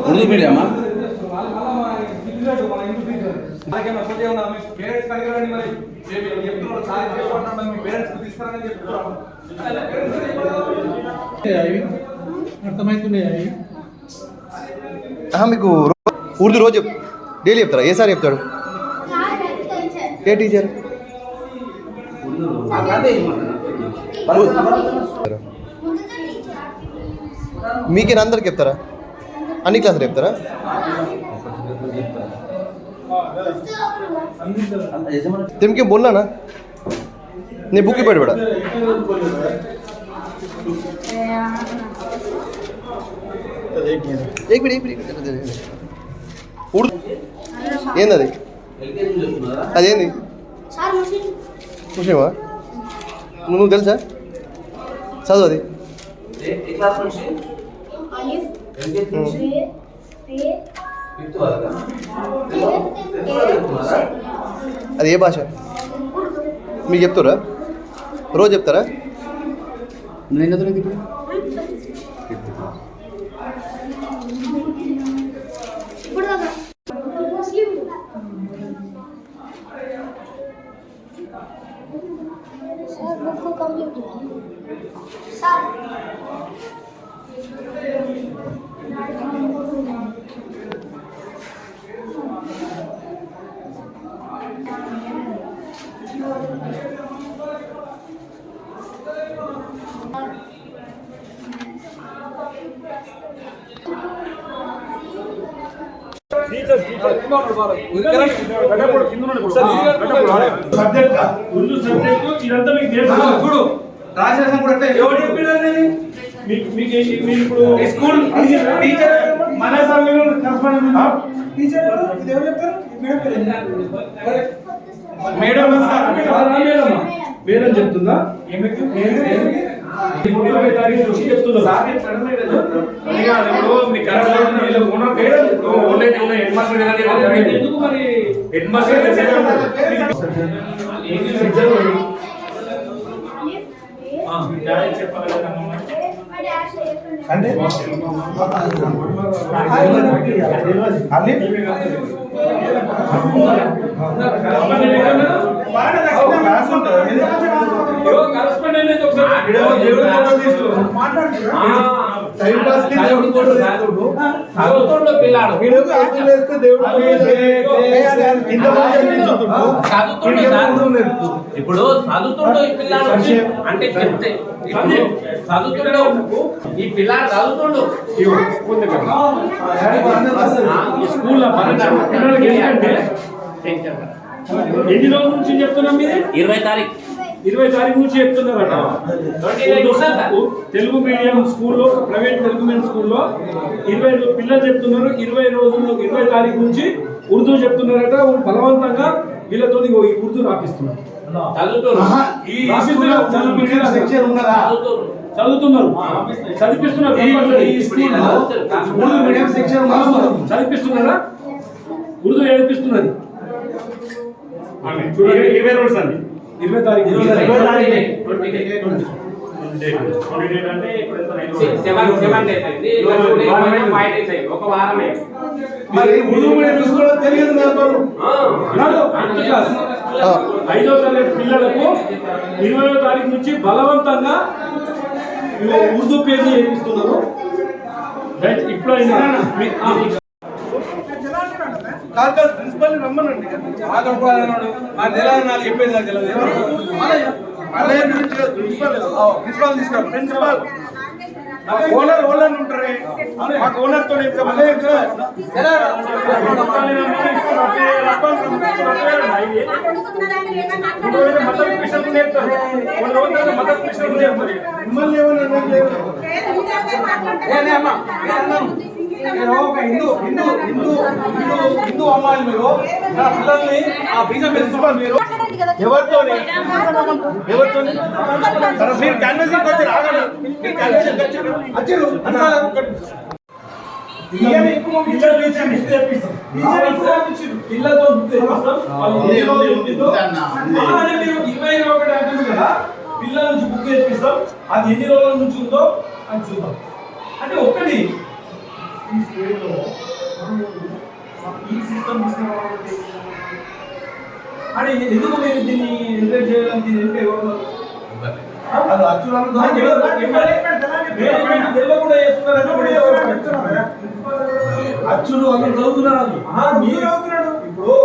ఉర్దూ మీడియమా? మీకు ఉర్దూ రోజు డైలీ చెప్తారా? ఏ సార్ చెప్తాడు? ఏ టీచర్? మీకేనా అందరికి చెప్తారా? అన్ని క్లాసులు చెప్తారా? तुमके बोलना ना नहीं बुक ही पढ़ बड़ा एक मिनट उर्दू ఏంది అదేంది ముస్లిమా? నువ్వు తెలుసా? చదువు అది. అది ఏ భాష మీకు చెప్తారా? రోజు చెప్తారా? నేను చదువుతుంది ఇప్పుడు మేడం చెప్తుందా? అంటే ఇప్పుడు చదువుతుండో ఈ పిల్లాడు అంటే చెప్తే చదువుతుండో ఈ పిల్లాడు చదువుతుండు స్కూల్లో పిల్లలకి ఏంటంటే ఎన్ని రోజుల నుంచి చెప్తున్నాం? మీరు 20 తారీఖు నుంచి చెప్తున్నారట. తెలుగు మీడియం స్కూల్లో, ప్రైవేట్ తెలుగు మీడియం స్కూల్లో 20 పిల్లలు చెప్తున్నారు. 20 తారీఖు నుంచి ఉర్దూ చెప్తున్నారట. బలవంతంగా వీళ్ళతో ఈ ఉర్దూ రాపిస్తున్నారు. చదువుతున్నారు, చదివిస్తున్నారు. చదివిస్తున్నారా? ఉర్దూ ఏడిపిస్తున్నది. 20 రోజులు అండి. 20 తారీఖు ఒక వారమే. మరి ఉర్దూ మీడియం తీసుకోవడం తెలియదు కదా. 5వ తరగతి పిల్లలకు 20వ తారీఖు నుంచి బలవంతంగా ఉర్దూ పేజీ చేపిస్తున్నారు. ఇప్పుడైనా ప్రిన్సిపల్ రమ్మనండి. నాకు చెప్పేది నాకు తెలియదు. ప్రిన్సిపల్ తీసుకురా. ప్రిన్సిపల్ ఓనర్ ఉంటారే, మాకు ఓనర్ తో మిమ్మల్ని ఏమన్నా హిందూ అమ్మాయిలు మీరు నా పిల్లల్ని ఆ బీజం పెంచుకోవాలి. మీరు ఎవరితో మీరు క్యాన్వసింగ్ వచ్చారు? ఆగండి. మీరు క్యాన్వసింగ్ వచ్చారు పిల్లతో 21 కదా పిల్లల నుంచి బుక్ చేపిస్తాం. అది ఎన్ని రోజుల నుంచి ఉందో అని చూద్దాం. అంటే ఒక్కటి ఈ స్టేజ్లో ఈ సిస్టమ్ తీసుకురావాలి అని ఎందుకు మీరు దీన్ని ఎంకరేజ్ చేయాలని దీన్ని ఎందుకు ఎవరు అది అచ్చులను తెలియకుండా చేస్తున్నారంటే అచ్చులు అందరూ చదువుతున్నారు మీరు చదువుతున్నాడు ఇప్పుడు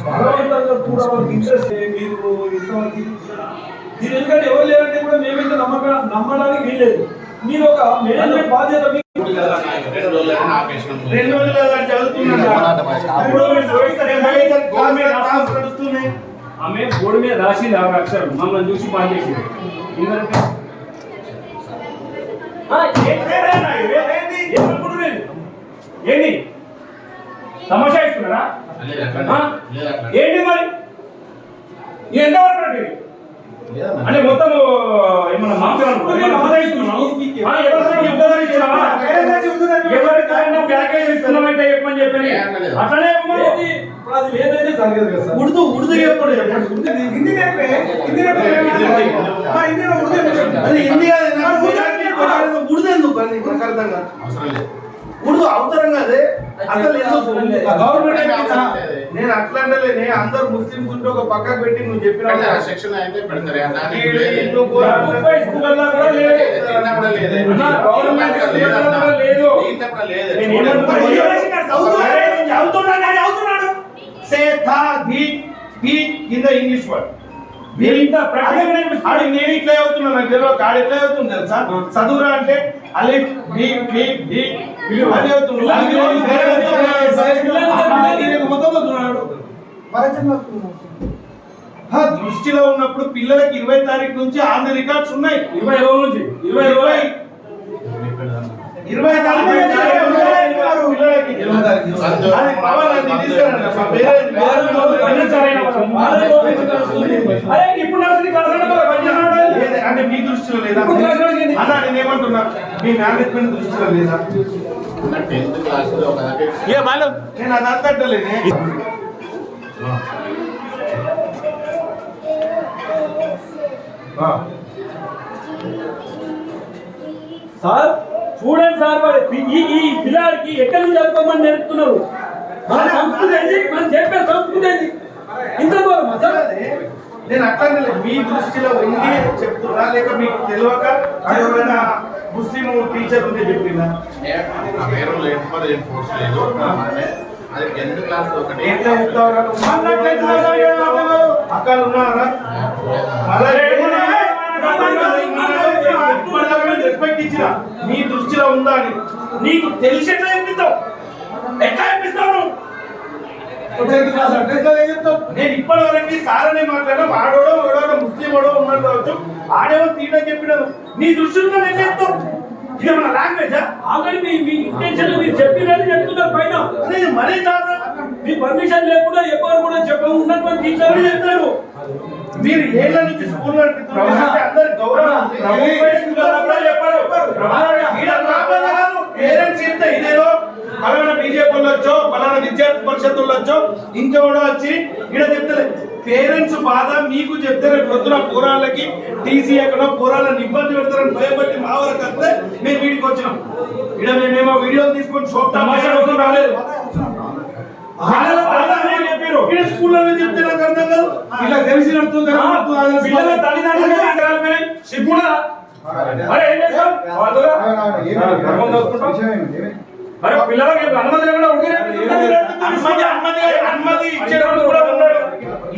బలవంతంగా కూడా వాళ్ళకి ఇంట్రెస్ట్ మీరు ఇంతవరకు దీని ఎందుకంటే ఎవరు లేరంటే కూడా మేమైతే నమ్మడానికి వీల్లేదు మీరు ఒక మేనేజ్మెంట్ బాధ్యత ఆమె బోర్డు మీద రాసి అక్షరం మమ్మల్ని చూసి పాల్చేసి ఏంటి తమాషా ఇస్తున్నారా ఏంటి మరి ఎంతవరకు అంటే మొత్తం ఏమన్నా ఎవరికైనా ప్యాకేజ్ ఇస్తున్నామంటే చెప్పని చెప్పని అట్లనే అది లేదైతే జరగదు కదా సార్ ఉర్దూ చెప్పండి హిందీ నేర్పే హిందీ ఉర్దూ ఎందుకు నాకు అర్థం కాదు ఉర్దూ అవసరం కాదే అసలు గవర్నమెంట్ నేను అట్లా అంటే అందరు ముస్లిమ్స్ ఉంటే ఒక పక్కకు పెట్టి నువ్వు చెప్పిన సెక్షన్ అయితే పెడతారు ఇంగ్లీష్ వర్డ్ నేను ఇట్లా అవుతున్నా నాకు తెలియదు కాడు ఎట్లా అవుతుంది తెలుసా చదువురా అంటే అలిఫ్ బి బి బి అది అవుతుంది దృష్టిలో ఉన్నప్పుడు పిల్లలకి 20 తారీఖు నుంచి ఆన్ ది రికార్డ్స్ ఉన్నాయి 20 రోజుల నుంచి 20 అంటే మీ దృష్టిలో లేదా అన్నా నేనేమంటున్నా మీ మేనేజ్మెంట్ దృష్టిలో లేదా నేను అది అంతలేనే సార్ చూడండి సార్ ఈ పిల్లాడికి ఎక్కడి నుంచి చదువుకోమని నేర్పుతున్నారు మన సంస్కృతి ఏంటి మనం చెప్పే సంస్కృతి ఏంటి ఇంత నేను అట్లా మీ దృష్టిలో ఉంది చెప్తున్నా లేక మీకు తెలియక ఎవరైనా ముస్లిం టీచర్ ఉంటే చెప్పిందా అక్కలు ఉన్నారా రెస్పెక్ట్ ఇచ్చిన మీ దృష్టిలో ఉందా అని నీకు తెలిసి ఎట్లా చెప్పిస్తావు ఎట్లా చెప్పిస్తావు నేను ఇప్పటి వరకు సారనే మాట్లాడినా వాడోడో వాడో ముస్లిం వాడో ఉన్నాడు కావచ్చు ఆడేమో తీయడం చెప్పినాను నీ దృష్టిలో నేను చెప్తావు ఇది మన లాంగ్వేజా ఆల్రెడీ మీ ఇంటెన్షన్ మీరు చెప్పినట్టు చెప్తున్నారు పైన మరీ మీ పర్మిషన్ లేకుండా ఎవరు కూడా చెప్పకుండా టీచర్ చెప్తారు మీరు ఏళ్ళ నుంచి స్కూల్ నడిపిస్తున్నారు అందరు గౌరవం పేరెంట్స్ చెప్తే ఇదేదో పలానా బీజేపీ వాళ్ళు వచ్చో పలానా విద్యార్థి పరిషత్తులు వచ్చో ఇంకెవడో వచ్చి ఇక్కడ చెప్తలే పేరెంట్స్ బాధ మీకు చెప్తే పొద్దున పూరాలకి టీసీ ఎక్కడో పూరాలను ఇబ్బంది పెడతారని భయపడి మా వరకు వస్తే మేము వీడికి వచ్చినాం ఇక్కడ మేమేమో వీడియోలు తీసుకొని షోప్ తమాషా రాలేదు స్కూల్లో చెప్తే నాకు అర్థం కాదు ఇలా తెలిసినట్టు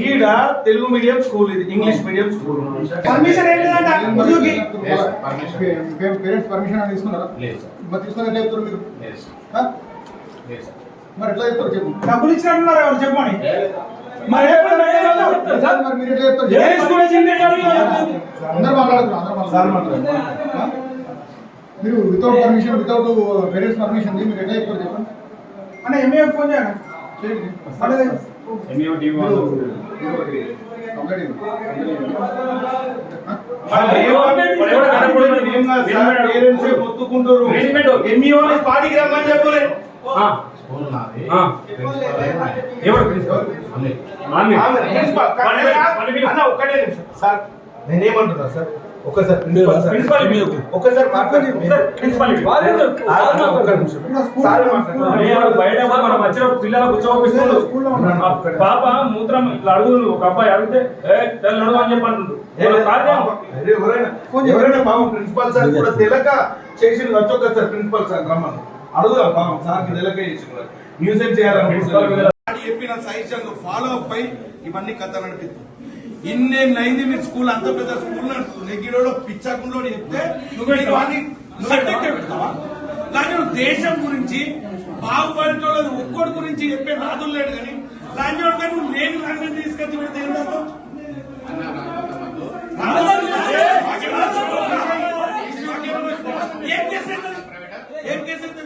ఈడ తెలుగు మీడియం స్కూల్ ఇది English medium school permission parents permission తీసుకున్నారా తీసుకుని చెప్తారు మీరు మరి ఎట్లా చెప్తారు చెప్పు డబ్బులు ఇచ్చినట్టున్నారు చెప్పండి మరి మీరు ఎట్లా చెప్తారు అందరూ మాట్లాడుతున్నారు మీరు without permission without parents permission మీరు ఎట్లా చెప్తారు చెప్పండి అన్న ఎంఏ ఫోన్ చేయండి పాటికి రమ్మని చెప్పలే ఒక్కటే నిమిషం సార్ నేనేమంటున్నా సార్ ఒక్కసారి ప్రిన్సిపల్ ఒక్కసారి మాట్లాడి ప్రిన్సిపల్ బయట మనం వచ్చిన పిల్లలకు కూర్చోపిస్తున్నాడు పాప మూత్రం ఇట్లా అడుగులు ఒక అబ్బాయి అడిగితే నడువు అని చెప్పంటుండు ఎవరైనా పాపం ప్రిన్సిపల్ సార్ కూడా తెలక చేసి వచ్చొక్కసారి ప్రిన్సిపల్ సార్ రమ్మను అడుగుదాం పాపం సార్కి తెలక చేసి న్యూసెన్స్ చేయాలని చెప్పిన సజెషన్లు ఫాలో అప్ అయి ఇవన్నీ కథ నడిపిస్తాం. ఇన్నేళ్ళు అయింది మీరు స్కూల్ అంత పెద్ద స్కూల్ నడుస్తుంది నెగ్గిడోడు పిచ్చాకుండా చెప్తే నువ్వు సర్టిఫికేట్ పెడతావా? కానీ నువ్వు దేశం గురించి బాగుపడేటోళ్ళు ఒక్కడి గురించి చెప్పే నాదులు లేడు కానీ లాంటి కానీ నువ్వు లేని లాంగ్వేజ్ తీసుకొచ్చి పెడితే ఏం చేస్తావు? ఏం చేసేది ఏం చేసేది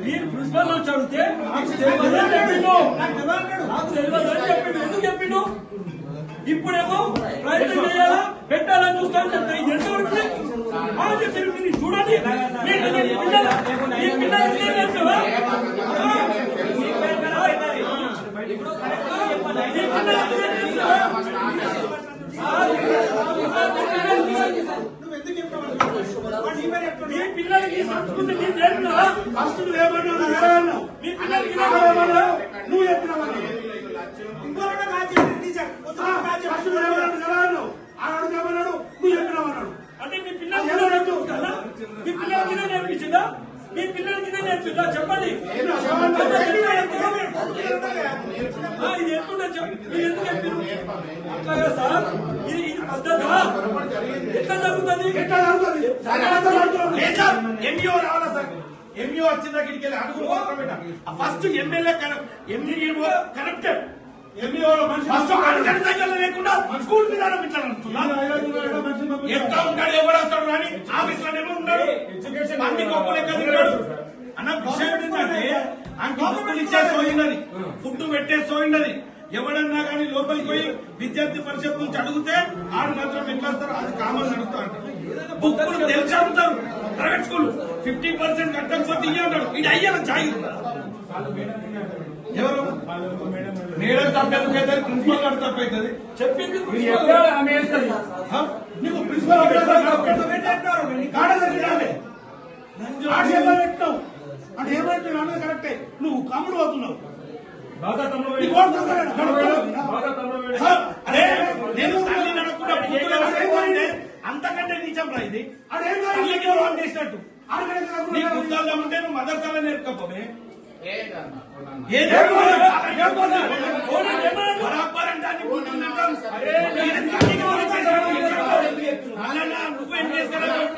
మీరు ప్రిన్సిపల్ వచ్చి అడిగితే నాకు తెలియదని చెప్పిండు ఎందుకు చెప్పిండు ఇప్పుడేమో ప్రయత్నం చేయాలా పెట్టాలని చూస్తాను చెప్తా ఇది ఎంతవరకు మీరు చూడండి మీ పిల్లలకి సంస్కృతి మీరు నేర్పినావా? ఫస్ట్ ఏమన్నా మీ పిల్లలకి నువ్వు చెప్పినావా? అంటే మీ పిల్లలకి మీ పిల్లలకి నేర్పించిందా? మీ పిల్లలకి నేర్పిందా? చెప్పండి. ఇది ఎట్లుండే మీరు ఎందుకు చెప్పారు అట్లాగా సార్? ఇది పద్ధత ఎట్లా జరుగుతుంది? ఎంఈఓ రావాలా సార్? ఎంఈఓ వచ్చిన దగ్గరికి వెళ్ళి అడుగు first MLA MEO connected first సంఘాలు లేకుండా స్కూల్ విధానం ఇట్లా ఎంత ఉంటాడు ఎవరు వస్తాడు కానీ ఆఫీస్ లోనేమో ఉన్నాడు అన్ని గొప్పలు ఎక్కడ తిరిగాడు అన్న విషయం ఏంటంటే గొప్పలు ఇచ్చే సోయిందని ఫుడ్ పెట్టే సోయిందని ఎవడన్నా కానీ లోపలికి పోయి విద్యార్థి పరిషత్ నుంచి అడిగితే ఆడు మాత్రం ఎట్లా వస్తారు అది కామన్ నడుస్తా అంటారు బుక్కులు తెలిసి అడుగుతారు ప్రైవేట్ స్కూల్ 50% కట్టకపోతే ఇయ్య ఉంటాడు ఇది అయ్యాల జాయి ఎవరు మేడం తప్పేందుకైతే ప్రిన్సిపల్ గారు తప్పవుతుంది చెప్పింది నీకు ప్రిన్సిపల్ అంటే ఏమైతే అన్నది కరెక్టే నువ్వు కమ్ముడు అవుతున్నావు అదే నేను తల్లి నడకుండా అంతకంటే నిజం రా ఇది చేసినట్టు నీ గుర్తాల్లో ఉంటే నువ్వు మదర్సాలో నేర్పకపోతే నువ్వేం చేసుకున్నావు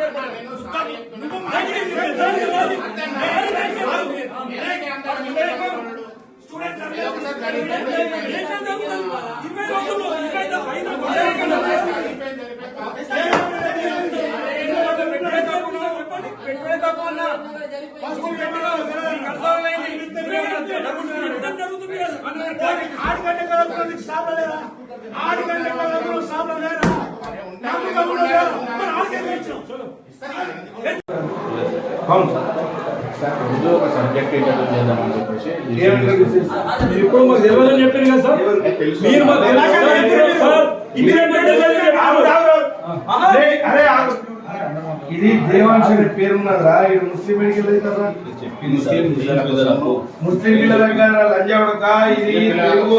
ఒక సబ్జెక్ట్ ఇంటర్వ్యూ చేద్దామని చెప్పేసి ఇప్పుడు మాకు తెలియదని చెప్పారు కదా సార్ మీరు మాకు అరే ఇది దేవాంశ పేరున్నదా ఇది ముస్లిం మెడికల్ అవుతారా ముస్లిం పిల్లల దగ్గర లంజావడక ఇది తెలుగు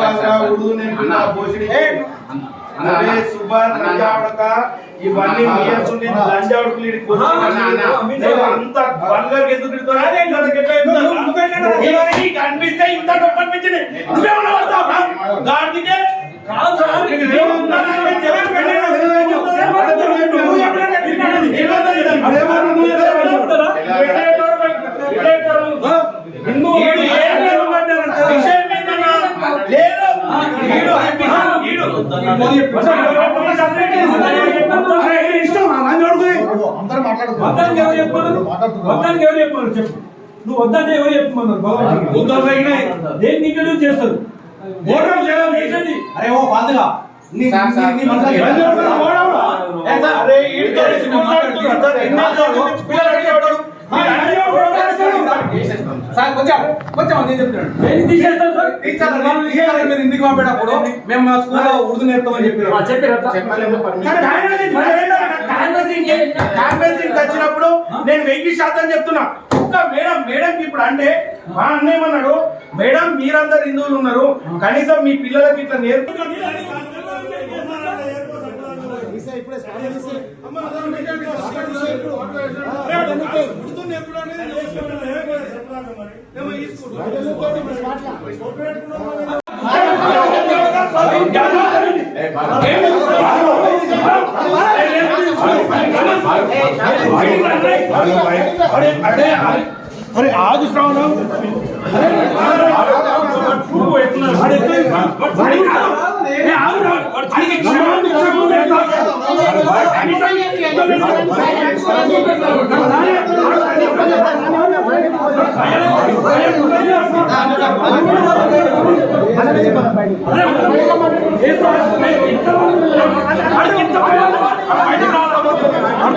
ఉర్దూ నేర్పిన భోషడి సుబాన్ లంజావడక ఇవన్నీ లంజావడకు అంత బంగారు ఎందుకు కనిపిస్తే ఇంత డబ్బు అనిపించింది నువ్వేమన్నా పడతావా దానికే కాదు సార్ అందరూ మాట్లాడుతున్నారు చెప్పు నువ్వు వద్దంటే ఎవరు చెప్తున్నారు దేన్ని ఇంట్రడ్యూస్ చేస్తారు ఓటర్ చేయాలి. అరే ఓ ఫాల్తుగా అరే ఈడితో మాట్లాడుతున్నారు సార్. ఏం తీసేస్తారు సార్? ఇంటికి పంపేటప్పుడు మేము మా స్కూల్లో ఉర్దూ నేర్పుతామని కాన్వెన్సింగ్ వచ్చినప్పుడు నేను 1000% చెప్తున్నా. ఒక్క మేడం ఇప్పుడు అంటే మా అన్న ఏమన్నాడు, మేడం మీరందరు హిందువులు ఉన్నారు, కనీసం మీ పిల్లలకి ఇట్లా నేర్పు. అరే ఆగు శ్రావణం.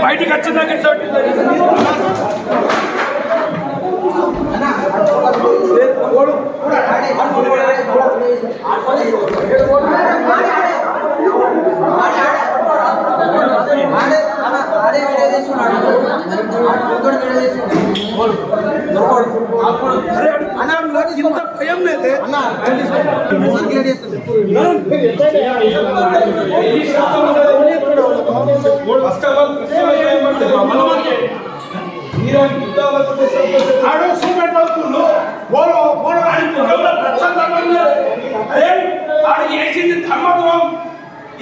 బయటికి వచ్చిందాక ఇంత భయం లేదే ధర్మద్రోహం.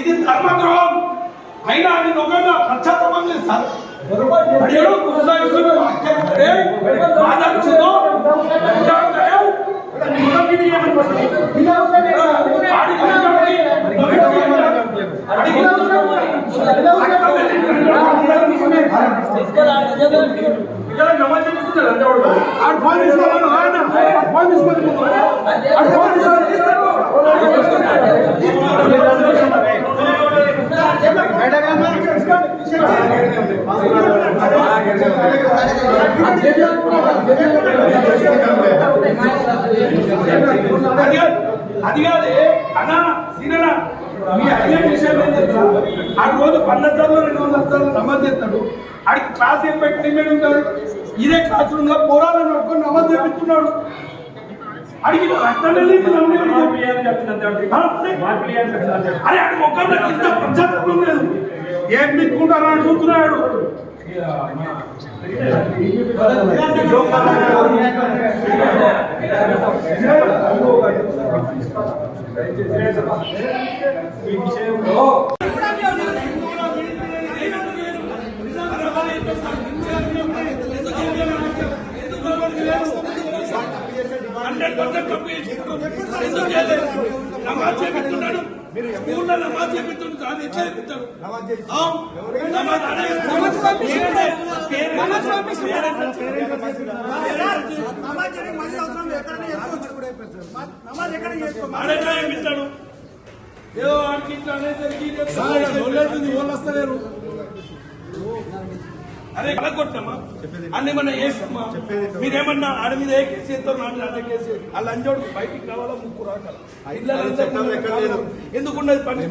ఇది ధర్మద్రోహం అయినా అది నొక్కగా పశ్చాత్తాపం లేదు సార్. అది కాదే అన్నా సీనన్నా, మీ అయ్యే విషయం ఏం తెలుసా? ఆ రోజు 100 సార్లు 200 సార్లు నమాజ్ చేస్తాడు. ఆడికి క్లాస్ ఏం పెట్టి ఉంటాడు. ఇదే క్లాస్ రూమ్ లో పోరాలను పట్టుకొని నమాజ్ చేపిస్తున్నాడు. అడిగి రక్తం అరే ఆడి మొక్కలో ఇంత పశ్చాత్తాపం లేదు. ఏం మిక్కుంటారని అడుగుతున్నాడు. నమాజ్ చేపిస్తున్నాడు. స్కూల్లో నమాజ్ చేపిస్తున్నాడు. సార్ ఎట్లా చేపిస్తాడు? ఏదో ఆడికి ఇట్లా అనేసరికి వస్తలేరు. అరే కలగొట్టమ్మా అన్ని ఏమన్నా చేస్తామా? మీరేమన్నా ఆడ మీద ఏ కేసు చేస్తారు, నా మీద అదే కేసు. ఆ లంచోడు బయటికి రావాలా, ముక్కు రాకాల. ఎందుకున్నది పని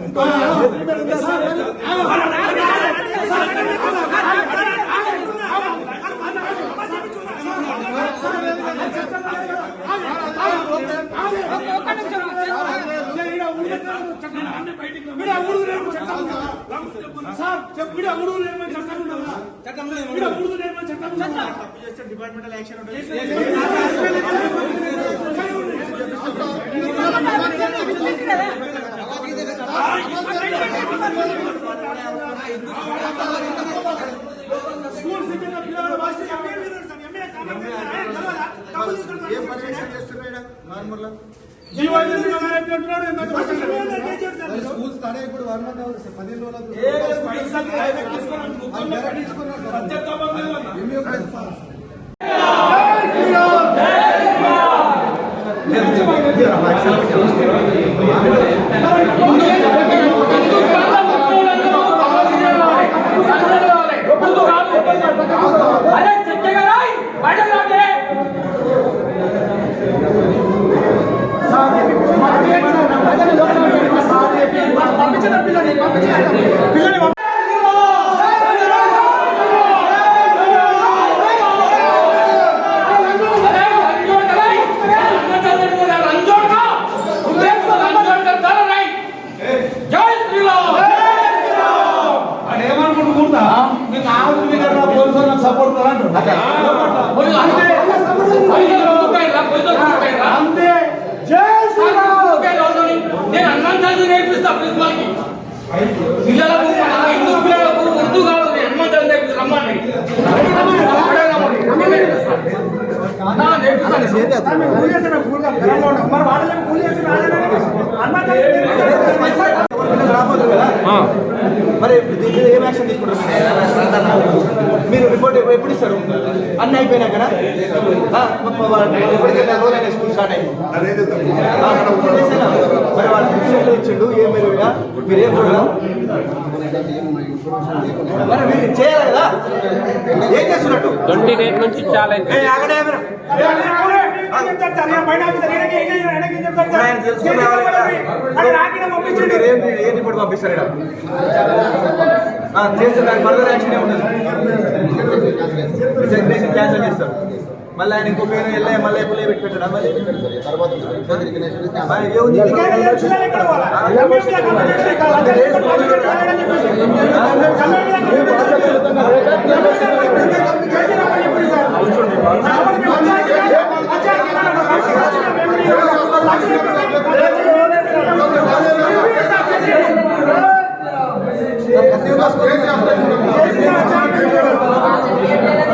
డిపార్ట్మెంటల్ యాక్షన్ స్కూల్ సిబ్బంది పిల్లలు స్కూల్స్ తడే ఇప్పుడు 15 రోజులు అంతే జై శ్రీరామ్. నేను హనుమాన్ చాలీసా నేర్పిస్తా ప్రిన్సిపాల్కి. పిల్లలకు హిందూ పిల్లలకు ఉర్దూ కాదు, నేను హనుమాన్ చాలీసా నేర్పిస్తా. రమ్మని మరి వాళ్ళకి కూలి చేసి మరి దీని మీద ఏం యాక్షన్ తీసుకుంటారు? మీరు రిపోర్ట్ ఎప్పుడు ఇస్తారు? అన్నీ అయిపోయినాకనా? ఎప్పటికైనా రోజు అయినా స్కూల్ స్టార్ట్ అయింది. మరి వాళ్ళు ఇన్స్ట్రక్షన్ ఇచ్చిండు ఏం మీరు ఏం చూడరా? మరి మీరు చేయాలి కదా, ఏం చేస్తున్నట్టు? 28 నుంచి చాలా ఏ రిపోర్ట్ పంపిస్తారు? చేస్తే దానికి ఫర్దర్ యాక్షన్ ఏముంటుంది? రిజిగ్నేషన్ క్యాన్సిల్ చేస్తారు. మళ్ళీ ఆయన ఇంకో పేరు వెళ్ళా మళ్ళీ ఎప్పుడు పెట్టి పెట్టాడా? మళ్ళీ